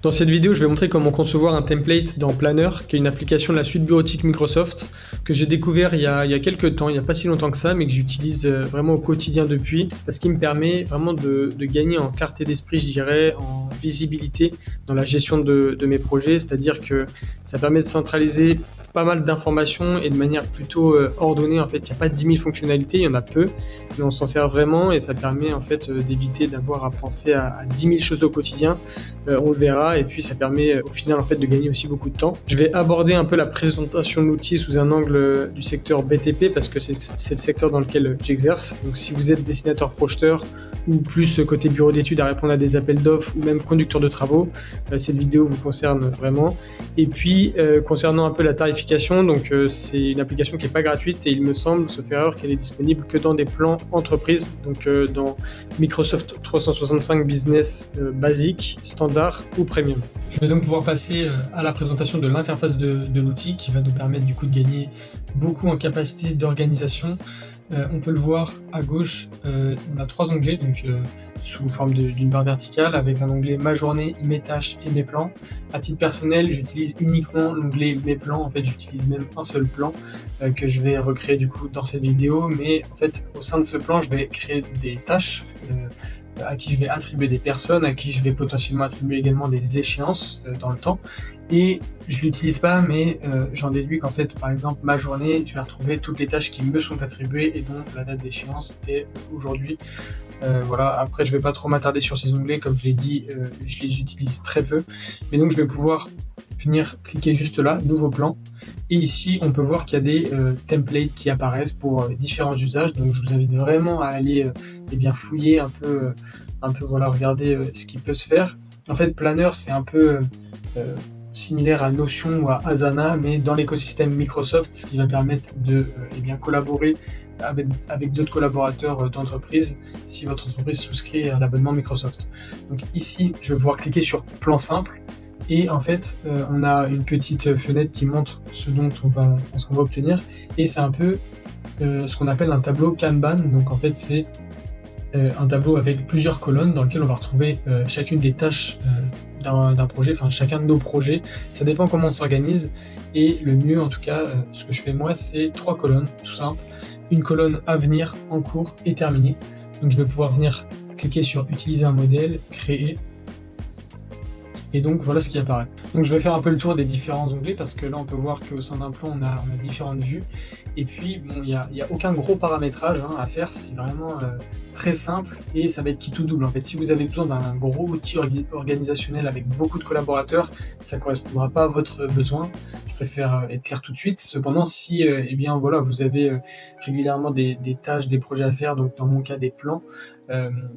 Dans cette vidéo, je vais montrer comment concevoir un template dans Planner, qui est une application de la suite bureautique Microsoft, que j'ai découvert il y a quelques temps, il n'y a pas si longtemps que ça, mais que j'utilise vraiment au quotidien depuis, parce qu'il me permet vraiment de gagner en clarté d'esprit, je dirais, en visibilité dans la gestion de mes projets, c'est-à-dire que ça permet de centraliser pas mal d'informations et de manière plutôt ordonnée. En fait, il n'y a pas 10 000 fonctionnalités, il y en a peu, mais on s'en sert vraiment et ça permet en fait d'éviter d'avoir à penser à 10 000 choses au quotidien. On le verra, et puis ça permet au final en fait de gagner aussi beaucoup de temps. Je vais aborder un peu la présentation de l'outil sous un angle du secteur BTP parce que c'est le secteur dans lequel j'exerce. Donc si vous êtes dessinateur projeteur ou plus côté bureau d'études à répondre à des appels d'offres ou même conducteur de travaux, cette vidéo vous concerne vraiment. Et puis concernant un peu la tarification, donc c'est une application qui n'est pas gratuite et il me semble, sauf erreur, qu'elle est disponible que dans des plans entreprises, donc dans Microsoft 365 Business basique, standard ou premium. Je vais donc pouvoir passer à la présentation de l'interface de l'outil qui va nous permettre du coup de gagner beaucoup en capacité d'organisation. On peut le voir à gauche, on a 3 onglets, donc sous forme d'une barre verticale avec un onglet Ma journée, Mes tâches et Mes plans. À titre personnel, j'utilise uniquement l'onglet Mes plans. En fait, j'utilise même un seul plan que je vais recréer du coup dans cette vidéo, mais en fait, au sein de ce plan, je vais créer des tâches à qui je vais attribuer des personnes, à qui je vais potentiellement attribuer également des échéances dans le temps. Et je l'utilise pas, mais j'en déduis qu'en fait, par exemple, ma journée, je vais retrouver toutes les tâches qui me sont attribuées et dont la date d'échéance est aujourd'hui. Voilà. Après, je vais pas trop m'attarder sur ces onglets, comme je l'ai dit, je les utilise très peu. Mais donc, je vais pouvoir venir cliquer juste là, nouveau plan. Et ici, on peut voir qu'il y a des templates qui apparaissent pour différents usages. Donc, je vous invite vraiment à aller fouiller un peu, voilà, regarder ce qui peut se faire. En fait, Planner, c'est un peu similaire à Notion ou à Asana, mais dans l'écosystème Microsoft, ce qui va permettre de collaborer avec d'autres collaborateurs d'entreprise si votre entreprise souscrit à l'abonnement Microsoft. Donc ici, je vais pouvoir cliquer sur Plan simple. Et en fait, on a une petite fenêtre qui montre ce qu'on va obtenir. Et c'est un peu ce qu'on appelle un tableau Kanban. Donc en fait, c'est un tableau avec plusieurs colonnes dans lequel on va retrouver chacune des tâches d'un projet, enfin chacun de nos projets. Ça dépend comment on s'organise. Et le mieux, en tout cas, ce que je fais moi, c'est 3 colonnes, tout simple. Une colonne à venir, en cours et terminé. Donc je vais pouvoir venir cliquer sur Utiliser un modèle, créer. Et donc voilà ce qui apparaît. Donc je vais faire un peu le tour des différents onglets parce que là on peut voir qu'au sein d'un plan on a différentes vues. Et puis bon, il y a aucun gros paramétrage à faire, c'est vraiment très simple et ça va être qui tout double. En fait, si vous avez besoin d'un gros outil organisationnel avec beaucoup de collaborateurs, ça correspondra pas à votre besoin. Je préfère être clair tout de suite. Cependant, si voilà, vous avez régulièrement des tâches, des projets à faire, donc dans mon cas des plans,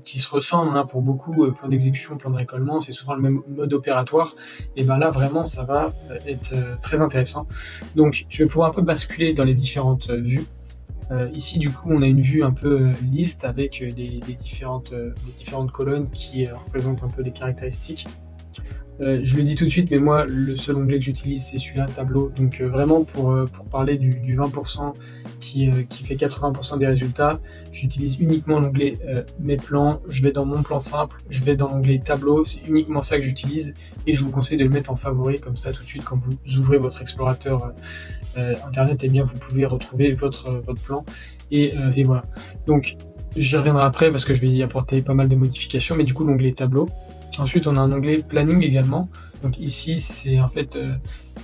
qui se ressemblent pour beaucoup, plan d'exécution, plan de récollement, c'est souvent le même mode opératoire, et ben là vraiment ça va être très intéressant. Donc je vais pouvoir un peu basculer dans les différentes vues. Ici du coup on a une vue un peu liste avec les différentes colonnes qui représentent un peu les caractéristiques. Je le dis tout de suite, mais moi le seul onglet que j'utilise c'est celui-là, tableau, donc vraiment pour parler du 20% qui fait 80% des résultats, j'utilise uniquement l'onglet mes plans. Je vais dans mon plan simple, je vais dans l'onglet tableau, c'est uniquement ça que j'utilise et je vous conseille de le mettre en favori, comme ça tout de suite quand vous ouvrez votre explorateur internet, vous pouvez retrouver votre plan et voilà. Donc j'y reviendrai après parce que je vais y apporter pas mal de modifications, mais du coup l'onglet tableau. Ensuite, on a un onglet planning également. Donc ici, c'est en fait,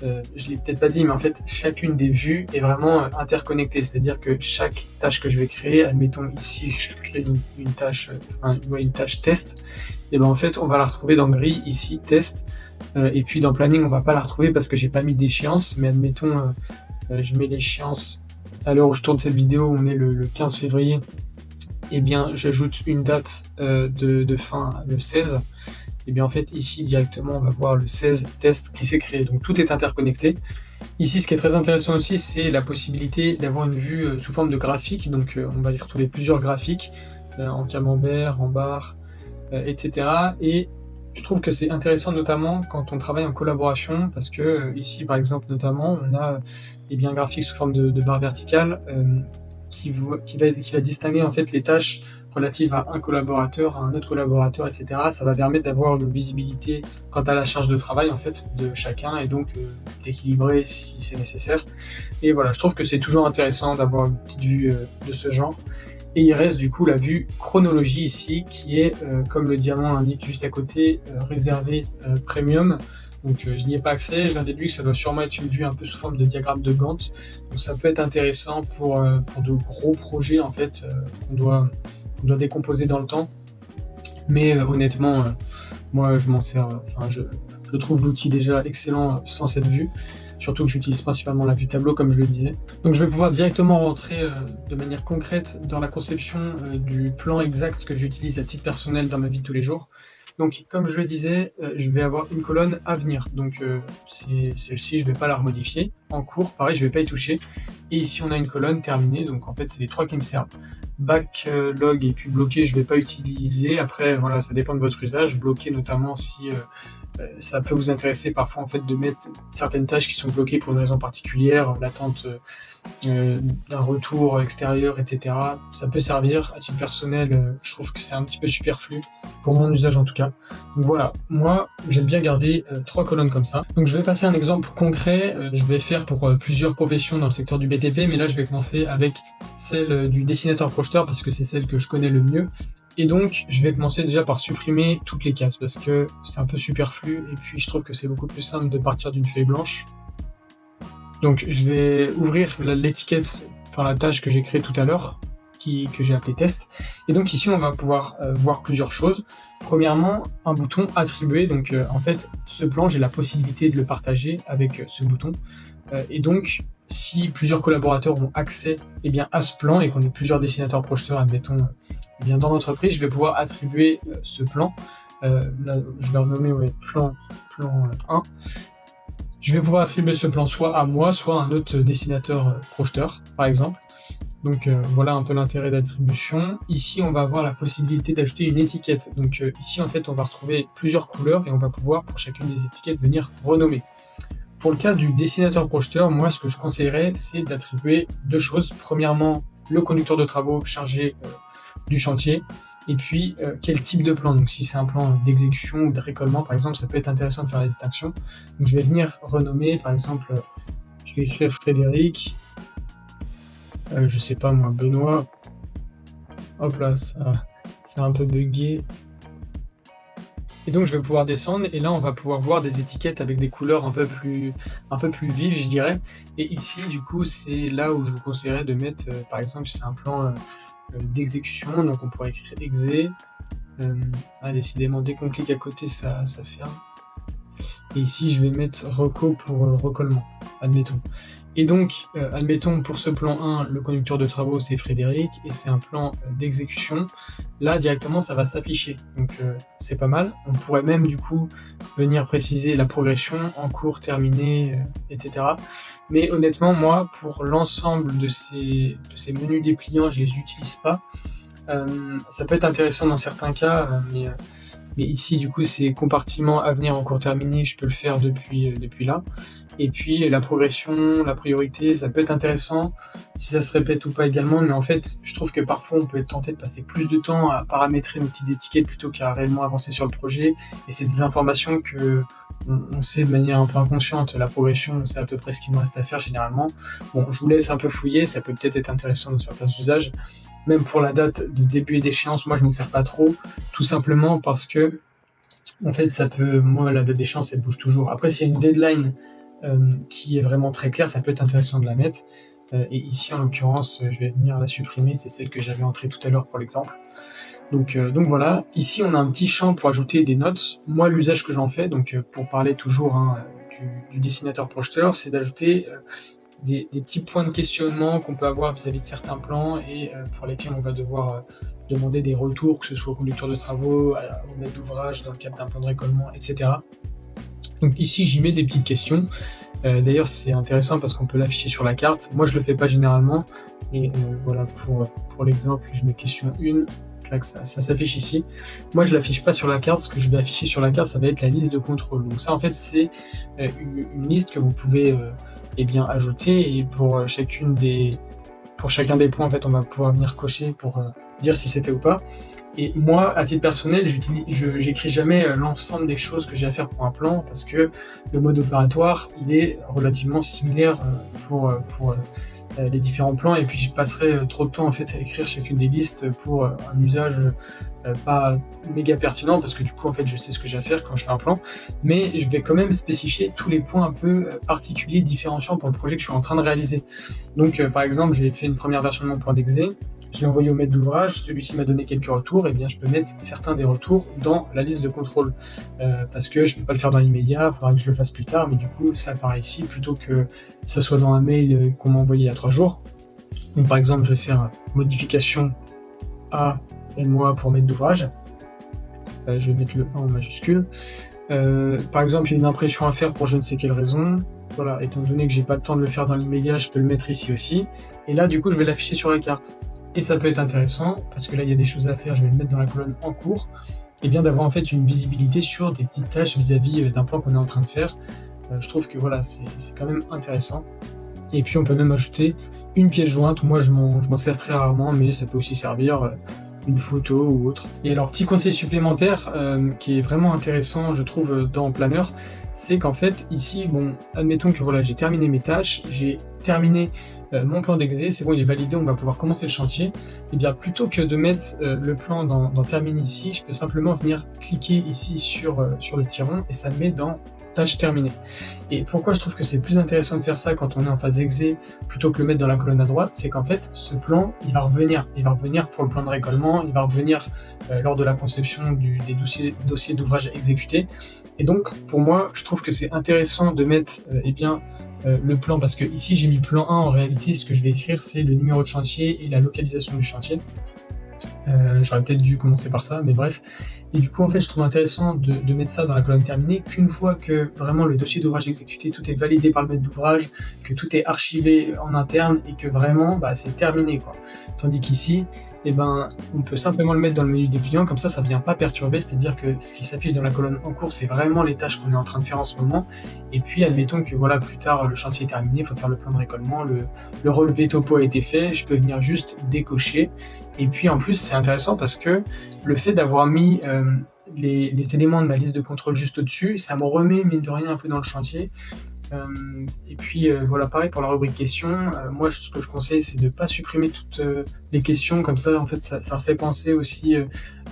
je l'ai peut-être pas dit, mais en fait, chacune des vues est vraiment interconnectée. C'est-à-dire que chaque tâche que je vais créer, admettons ici, je crée une tâche test, et ben en fait, on va la retrouver dans grille ici, test. Et puis dans planning, on va pas la retrouver parce que j'ai pas mis d'échéance. Mais admettons, je mets l'échéance à l'heure où je tourne cette vidéo, on est le 15 février. Et bien, j'ajoute une date de fin le 16. Et bien en fait ici directement on va voir le 16 test qui s'est créé, donc tout est interconnecté. Ici ce qui est très intéressant aussi c'est la possibilité d'avoir une vue sous forme de graphique, donc on va y retrouver plusieurs graphiques en camembert, en barre, etc. Et je trouve que c'est intéressant notamment quand on travaille en collaboration parce que ici par exemple notamment on a un graphique sous forme de barre verticale qui va distinguer en fait les tâches relatives à un collaborateur, à un autre collaborateur, etc. Ça va permettre d'avoir une visibilité quant à la charge de travail en fait de chacun et donc d'équilibrer si c'est nécessaire. Et voilà, je trouve que c'est toujours intéressant d'avoir une petite vue de ce genre. Et il reste du coup la vue chronologie ici, qui est, comme le diamant l'indique juste à côté, réservée premium. Donc je n'y ai pas accès, j'en déduis que ça doit sûrement être une vue un peu sous forme de diagramme de Gantt. Donc ça peut être intéressant pour de gros projets en fait qu'on doit décomposer dans le temps. Mais honnêtement, moi je m'en sers, je trouve l'outil déjà excellent sans cette vue. Surtout que j'utilise principalement la vue tableau comme je le disais. Donc je vais pouvoir directement rentrer de manière concrète dans la conception du plan exact que j'utilise à titre personnel dans ma vie de tous les jours. Donc comme je le disais, je vais avoir une colonne à venir. Donc celle-ci, je ne vais pas la remodifier. En cours, pareil, je ne vais pas y toucher. Et ici, on a une colonne terminée. Donc en fait, c'est les trois qui me servent. Backlog et puis bloqué, je ne vais pas utiliser. Après, voilà, ça dépend de votre usage. Bloqué notamment si ça peut vous intéresser parfois en fait de mettre certaines tâches qui sont bloquées pour une raison particulière, l'attente d'un retour extérieur, etc. Ça peut servir. À titre personnel, je trouve que c'est un petit peu superflu, pour mon usage en tout cas. Donc voilà, moi j'aime bien garder trois colonnes comme ça. Donc je vais passer un exemple concret, je vais faire pour plusieurs professions dans le secteur du BTP, mais là je vais commencer avec celle du dessinateur-projeteur parce que c'est celle que je connais le mieux. Et donc, je vais commencer déjà par supprimer toutes les cases parce que c'est un peu superflu et puis je trouve que c'est beaucoup plus simple de partir d'une feuille blanche. Donc, je vais ouvrir l'étiquette, enfin la tâche que j'ai créée tout à l'heure, que j'ai appelée test. Et donc ici, on va pouvoir voir plusieurs choses. Premièrement, un bouton attribué. Donc en fait, ce plan, j'ai la possibilité de le partager avec ce bouton. Et donc, si plusieurs collaborateurs ont accès à ce plan et qu'on est plusieurs dessinateurs projeteurs, admettons, dans l'entreprise, je vais pouvoir attribuer ce plan. Là, je vais renommer plan 1. Je vais pouvoir attribuer ce plan soit à moi, soit à un autre dessinateur projeteur, par exemple. Donc voilà un peu l'intérêt d'attribution. Ici, on va avoir la possibilité d'ajouter une étiquette. Donc ici, en fait, on va retrouver plusieurs couleurs et on va pouvoir, pour chacune des étiquettes, venir renommer. Pour le cas du dessinateur-projeteur, moi, ce que je conseillerais, c'est d'attribuer deux choses. Premièrement, le conducteur de travaux chargé du chantier, et puis quel type de plan. Donc si c'est un plan d'exécution ou de récollement, par exemple, ça peut être intéressant de faire la distinction. Donc je vais venir renommer, par exemple, je vais écrire Frédéric, je sais pas moi, Benoît. Hop là, ça c'est un peu bugué. Et donc je vais pouvoir descendre et là on va pouvoir voir des étiquettes avec des couleurs un peu plus vives, je dirais. Et ici du coup c'est là où je vous conseillerais de mettre par exemple si c'est un plan d'exécution, donc on pourrait écrire exé. Décidément dès qu'on clique à côté ça ferme. Et ici je vais mettre reco pour recollement, admettons. Et donc, admettons pour ce plan 1, le conducteur de travaux c'est Frédéric, et c'est un plan d'exécution. Là, directement, ça va s'afficher. Donc, c'est pas mal. On pourrait même, du coup, venir préciser la progression, en cours, terminé, etc. Mais honnêtement, moi, pour l'ensemble de ces menus dépliants, je les utilise pas. Ça peut être intéressant dans certains cas, mais ici, du coup, c'est compartiment à venir en cours terminé, je peux le faire depuis là. Et puis la progression, la priorité, ça peut être intéressant si ça se répète ou pas également, mais en fait, je trouve que parfois on peut être tenté de passer plus de temps à paramétrer nos petites étiquettes plutôt qu'à réellement avancer sur le projet. Et c'est des informations que on sait de manière un peu inconsciente. La progression, c'est à peu près ce qu'il nous reste à faire généralement. Bon, je vous laisse un peu fouiller, ça peut peut-être être intéressant dans certains usages. Même pour la date de début et d'échéance, moi je m'en sers pas trop, tout simplement parce que en fait moi la date d'échéance elle bouge toujours. Après s'il y a une deadline qui est vraiment très claire, ça peut être intéressant de la mettre. Et ici en l'occurrence, je vais venir la supprimer, c'est celle que j'avais entrée tout à l'heure pour l'exemple. Donc voilà, ici on a un petit champ pour ajouter des notes. Moi l'usage que j'en fais, donc pour parler toujours du dessinateur projeteur, c'est d'ajouter des petits points de questionnement qu'on peut avoir vis-à-vis de certains plans et pour lesquels on va devoir demander des retours, que ce soit au conducteur de travaux, au maître d'ouvrage dans le cadre d'un plan de récollement, etc. Donc ici j'y mets des petites questions. D'ailleurs c'est intéressant parce qu'on peut l'afficher sur la carte. Moi je le fais pas généralement. Et voilà pour l'exemple, je mets question 1. Là, ça s'affiche ici. Moi je l'affiche pas sur la carte. Ce que je vais afficher sur la carte, ça va être la liste de contrôle. Donc ça en fait c'est une liste que vous pouvez ajouter. Et pour chacun des points en fait on va pouvoir venir cocher pour dire si c'est fait ou pas. Et moi, à titre personnel, j'écris jamais l'ensemble des choses que j'ai à faire pour un plan parce que le mode opératoire, il est relativement similaire pour les différents plans, et puis je passerai trop de temps en fait à écrire chacune des listes pour un usage pas méga pertinent, parce que du coup en fait je sais ce que j'ai à faire quand je fais un plan, mais je vais quand même spécifier tous les points un peu particuliers, différenciants pour le projet que je suis en train de réaliser. Donc par exemple, j'ai fait une première version de mon plan d'exé, je l'ai envoyé au maître d'ouvrage, celui-ci m'a donné quelques retours, et bien je peux mettre certains des retours dans la liste de contrôle, parce que je ne peux pas le faire dans l'immédiat, il faudra que je le fasse plus tard, mais du coup ça apparaît ici plutôt que ça soit dans un mail qu'on m'a envoyé il y a 3 jours. Donc par exemple, je vais faire modification à moi pour maître d'ouvrage, je vais mettre le 1 en majuscule. Par exemple, il y a une impression à faire pour je ne sais quelle raison. Voilà, étant donné que j'ai pas le temps de le faire dans l'immédiat, je peux le mettre ici aussi. Et là, du coup, je vais l'afficher sur la carte. Et ça peut être intéressant, parce que là, il y a des choses à faire, je vais le mettre dans la colonne en cours, et bien d'avoir en fait une visibilité sur des petites tâches vis-à-vis d'un plan qu'on est en train de faire. Je trouve que voilà, c'est quand même intéressant. Et puis on peut même ajouter une pièce jointe. Moi je m'en sers très rarement, mais ça peut aussi servir une photo ou autre. Et alors, petit conseil supplémentaire qui est vraiment intéressant, je trouve, dans Planner, c'est qu'en fait, ici, bon, admettons que voilà, j'ai terminé mes tâches, j'ai terminé mon plan d'exé, c'est bon, il est validé, on va pouvoir commencer le chantier. Et bien, plutôt que de mettre le plan dans terminer ici, je peux simplement venir cliquer ici sur le petit rond, et ça me met dans tâche terminée. Et pourquoi je trouve que c'est plus intéressant de faire ça quand on est en phase exé plutôt que le mettre dans la colonne à droite, c'est qu'en fait ce plan il va revenir pour le plan de récolement, il va revenir lors de la conception des dossiers d'ouvrage exécutés. Et donc pour moi je trouve que c'est intéressant de mettre le plan, parce que ici j'ai mis plan 1, en réalité ce que je vais écrire c'est le numéro de chantier et la localisation du chantier. J'aurais peut-être dû commencer par ça, mais bref. Et du coup, en fait, je trouve intéressant de mettre ça dans la colonne terminée qu'une fois que vraiment le dossier d'ouvrage exécuté, tout est validé par le maître d'ouvrage, que tout est archivé en interne et que vraiment, c'est terminé, quoi. Tandis qu'ici, on peut simplement le mettre dans le menu dépliant, comme ça ne vient pas perturber, c'est-à-dire que ce qui s'affiche dans la colonne en cours, c'est vraiment les tâches qu'on est en train de faire en ce moment. Et puis, admettons que voilà, plus tard, le chantier est terminé, il faut faire le plan de récolement, le relevé topo a été fait, je peux venir juste décocher. Et puis en plus, c'est intéressant parce que le fait d'avoir mis les éléments de ma liste de contrôle juste au-dessus, ça me remet mine de rien un peu dans le chantier. Et puis voilà, pareil pour la rubrique questions. Moi, ce que je conseille, c'est de ne pas supprimer toutes les questions, comme ça, en fait, ça fait penser aussi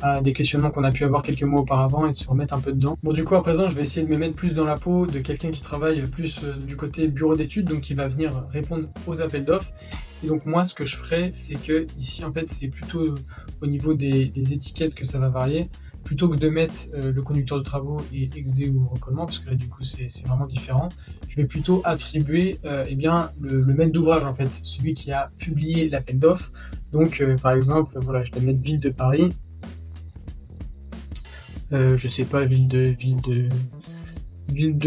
à des questionnements qu'on a pu avoir quelques mois auparavant et de se remettre un peu dedans. Bon, du coup, à présent, je vais essayer de me mettre plus dans la peau de quelqu'un qui travaille plus du côté bureau d'études, donc qui va venir répondre aux appels d'offres. Et donc moi, ce que je ferai, c'est que ici, en fait, c'est plutôt au niveau des étiquettes que ça va varier. Plutôt que de mettre le conducteur de travaux et exé ou recollement, parce que là du coup c'est vraiment différent, je vais plutôt attribuer le maître d'ouvrage, en fait, celui qui a publié l'appel d'offres. Donc par exemple, voilà, je vais mettre ville de Paris, je sais pas, ville de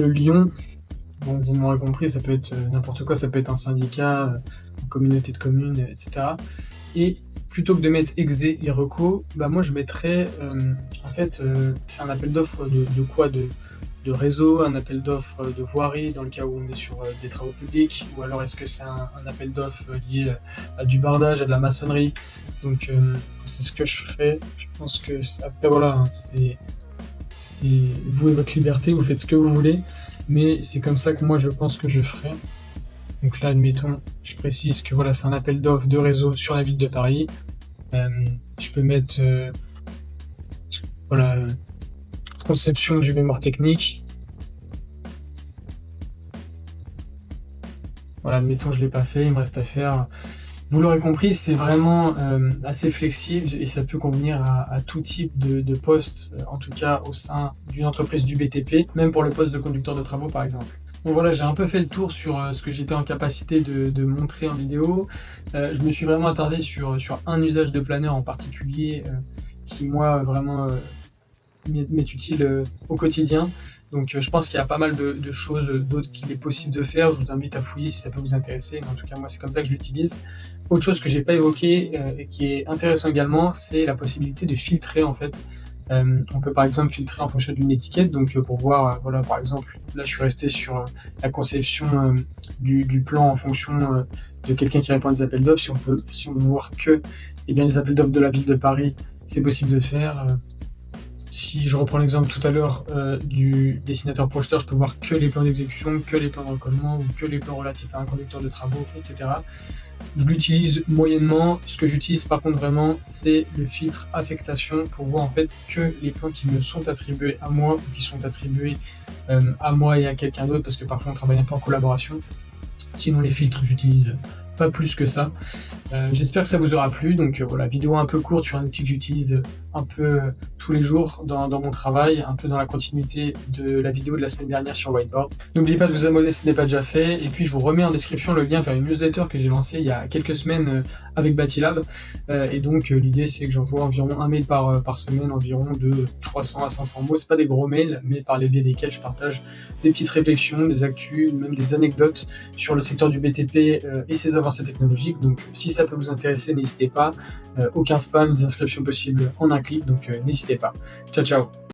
Lyon. Bon, vous m'aurez compris, ça peut être n'importe quoi, ça peut être un syndicat, une communauté de communes, etc. Et plutôt que de mettre exé et reco, moi je mettrais, c'est un appel d'offres de quoi, de réseau, un appel d'offres de voirie dans le cas où on est sur des travaux publics, ou alors est-ce que c'est un appel d'offres lié à du bardage, à de la maçonnerie. Donc c'est ce que je ferais. Je pense que après voilà, hein, c'est vous et votre liberté, vous faites ce que vous voulez, mais c'est comme ça que moi je pense que je ferais. Donc là, admettons, je précise que voilà, c'est un appel d'offres de réseau sur la ville de Paris. Je peux mettre conception du mémoire technique. Voilà, admettons, je ne l'ai pas fait, il me reste à faire. Vous l'aurez compris, c'est vraiment assez flexible et ça peut convenir à tout type de poste, en tout cas au sein d'une entreprise du BTP, même pour le poste de conducteur de travaux par exemple. Bon voilà, j'ai un peu fait le tour sur ce que j'étais en capacité de montrer en vidéo. Je me suis vraiment attardé sur un usage de Planner en particulier qui moi vraiment m'est utile au quotidien. Donc je pense qu'il y a pas mal de choses d'autres qu'il est possible de faire. Je vous invite à fouiller si ça peut vous intéresser, mais en tout cas moi c'est comme ça que je l'utilise. Autre chose que j'ai pas évoqué et qui est intéressant également, c'est la possibilité de filtrer en fait. On peut par exemple filtrer en fonction d'une étiquette, donc pour voir, voilà, par exemple, là je suis resté sur la conception du plan en fonction de quelqu'un qui répond à des appels d'offres. Si on veut voir que les appels d'offres de la ville de Paris, c'est possible de faire. Si je reprends l'exemple tout à l'heure du dessinateur projeteur, je peux voir que les plans d'exécution, que les plans de recolement ou que les plans relatifs à un conducteur de travaux, etc. Je l'utilise moyennement. Ce que j'utilise par contre vraiment, c'est le filtre affectation pour voir en fait que les plans qui me sont attribués à moi ou qui sont attribués à moi et à quelqu'un d'autre, parce que parfois on travaille un peu en collaboration. Sinon les filtres, j'utilise pas plus que ça. J'espère que ça vous aura plu. Donc voilà, vidéo un peu courte sur un outil que j'utilise un peu tous les jours dans mon travail, un peu dans la continuité de la vidéo de la semaine dernière sur Whiteboard. N'oubliez pas de vous abonner si ce n'est pas déjà fait, et puis je vous remets en description le lien vers une newsletter que j'ai lancée il y a quelques semaines avec Battilab. Et donc l'idée c'est que j'envoie environ un mail par semaine, environ de 300 à 500 mots. C'est pas des gros mails, mais par les biais desquels je partage des petites réflexions, des actus, même des anecdotes sur le secteur du BTP et ses avancées technologiques. Donc si ça peut vous intéresser, n'hésitez pas. Aucun spam, des inscriptions possibles en un clic, donc n'hésitez pas. Ciao ciao.